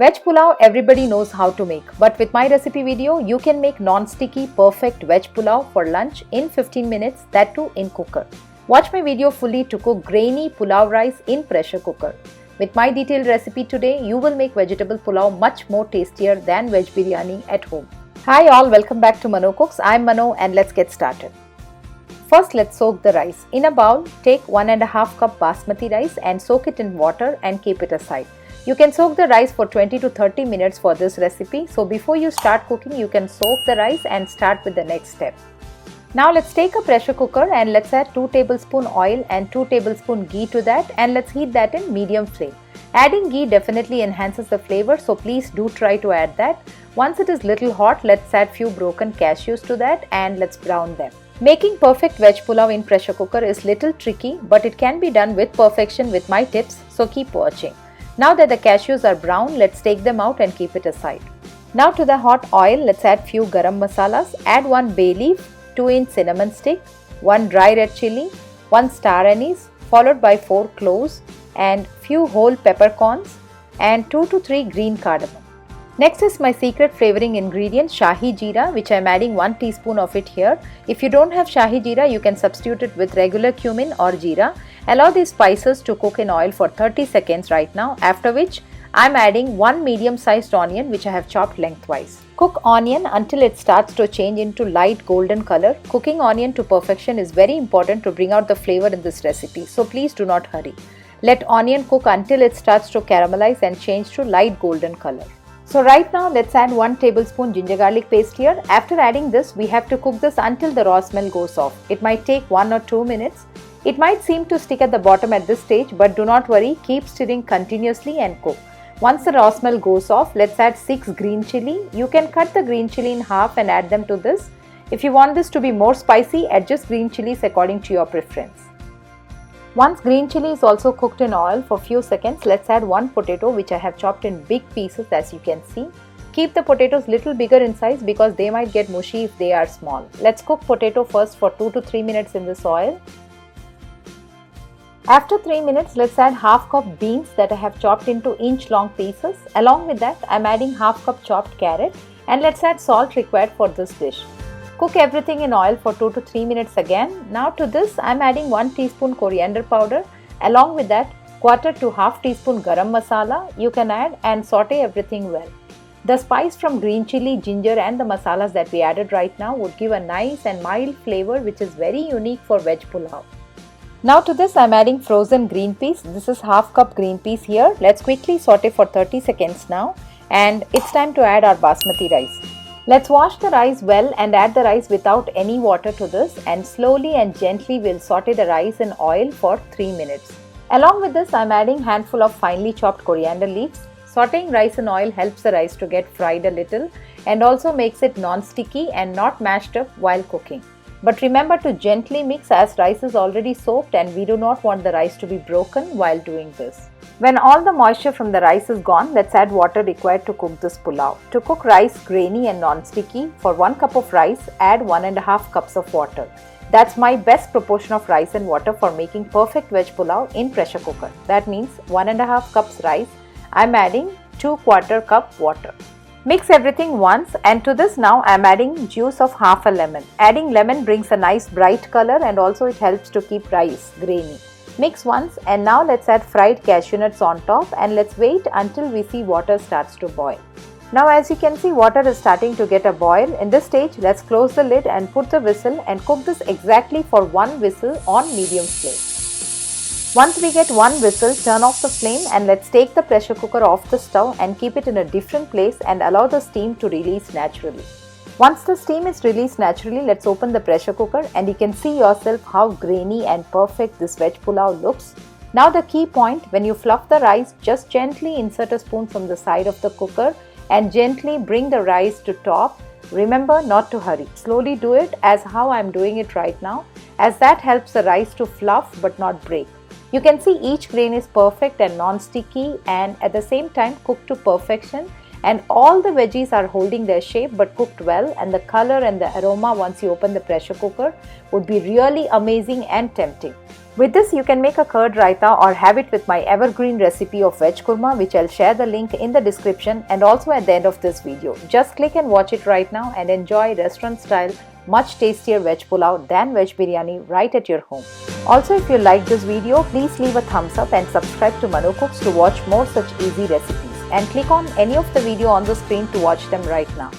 Veg pulao everybody knows how to make, but with my recipe video, you can make non-sticky perfect veg pulao for lunch in 15 minutes, that too in cooker. Watch my video fully to cook grainy pulao rice in pressure cooker. With my detailed recipe today, you will make vegetable pulao much more tastier than veg biryani at home. Hi all, welcome back to Mano Cooks. I'm Mano and let's get started. First, let's soak the rice. In a bowl, take 1.5 cup basmati rice and soak it in water and keep it aside. You can soak the rice for 20 to 30 minutes for this recipe. So before you start cooking, you can soak the rice and start with the next step. Now let's take a pressure cooker and let's add 2 tablespoon oil and 2 tablespoon ghee to that, and let's heat that in medium flame. Adding ghee definitely enhances the flavor, so please do try to add that. Once it is little hot, let's add few broken cashews to that and let's brown them. Making perfect veg pulao in pressure cooker is little tricky, but it can be done with perfection with my tips, so keep watching. Now that the cashews are brown, let's take them out and keep it aside. Now to the hot oil, let's add few garam masalas. Add 1 bay leaf, 2-inch cinnamon stick, 1 dry red chili, 1 star anise, followed by 4 cloves and few whole peppercorns and 2 to 3 green cardamom. Next is my secret flavoring ingredient, shahi jeera, which I am adding 1 teaspoon of it here. If you don't have shahi jeera, you can substitute it with regular cumin or jeera. Allow these spices to cook in oil for 30 seconds right now, after which I am adding 1 medium-sized onion which I have chopped lengthwise. Cook onion until it starts to change into light golden color. Cooking onion to perfection is very important to bring out the flavor in this recipe, so please do not hurry. Let onion cook until it starts to caramelize and change to light golden color. So right now let's add 1 tablespoon ginger garlic paste here. After adding this, we have to cook this until the raw smell goes off. It might take 1 or 2 minutes. It might seem to stick at the bottom at this stage, but do not worry, keep stirring continuously and cook. Once the raw smell goes off, let's add 6 green chili. You can cut the green chili in half and add them to this. If you want this to be more spicy, adjust green chilies according to your preference. Once green chili is also cooked in oil for few seconds, let's add 1 potato which I have chopped in big pieces, as you can see. Keep the potatoes little bigger in size because they might get mushy if they are small. Let's cook potato first for 2 to 3 minutes in this oil. After 3 minutes, let's add half cup beans that I have chopped into inch long pieces. Along with that, I am adding half cup chopped carrot, and let's add salt required for this dish. Cook everything in oil for 2 to 3 minutes again. Now to this, I am adding 1 teaspoon coriander powder. Along with that, quarter to half teaspoon garam masala you can add and saute everything well. The spice from green chili, ginger and the masalas that we added right now would give a nice and mild flavor which is very unique for veg pulao. Now to this, I am adding frozen green peas. This is half cup green peas here. Let's quickly saute for 30 seconds now, and it's time to add our basmati rice. Let's wash the rice well and add the rice without any water to this, and slowly and gently we'll saute the rice in oil for 3 minutes. Along with this, I am adding handful of finely chopped coriander leaves. Sauteing rice in oil helps the rice to get fried a little and also makes it non-sticky and not mashed up while cooking. But remember to gently mix as rice is already soaked and we do not want the rice to be broken while doing this. When all the moisture from the rice is gone, let's add water required to cook this pulao. To cook rice grainy and non-sticky, for 1 cup of rice, add 1.5 cups of water. That's my best proportion of rice and water for making perfect veg pulao in pressure cooker. That means 1.5 cups rice, I'm adding 2/4 cup water. Mix everything once, and to this now I am adding juice of half a lemon. Adding lemon brings a nice bright color and also it helps to keep rice grainy. Mix once, and now let's add fried cashew nuts on top and let's wait until we see water starts to boil. Now as you can see, water is starting to get a boil. In this stage, let's close the lid and put the whistle and cook this exactly for 1 whistle on medium flame. Once we get 1 whistle, turn off the flame and let's take the pressure cooker off the stove and keep it in a different place and allow the steam to release naturally. Once the steam is released naturally, let's open the pressure cooker and you can see yourself how grainy and perfect this veg pulao looks. Now the key point, when you fluff the rice, just gently insert a spoon from the side of the cooker and gently bring the rice to top. Remember not to hurry. Slowly do it as how I am doing it right now, as that helps the rice to fluff but not break. You can see each grain is perfect and non-sticky and at the same time cooked to perfection, and all the veggies are holding their shape but cooked well, and the color and the aroma once you open the pressure cooker would be really amazing and tempting. With this, you can make a curd raita or have it with my evergreen recipe of veg korma, which I'll share the link in the description and also at the end of this video. Just click and watch it right now and enjoy restaurant style, much tastier veg pulao than veg biryani right at your home. Also, if you like this video, please leave a thumbs up and subscribe to Manu Cooks to watch more such easy recipes. And click on any of the video on the screen to watch them right now.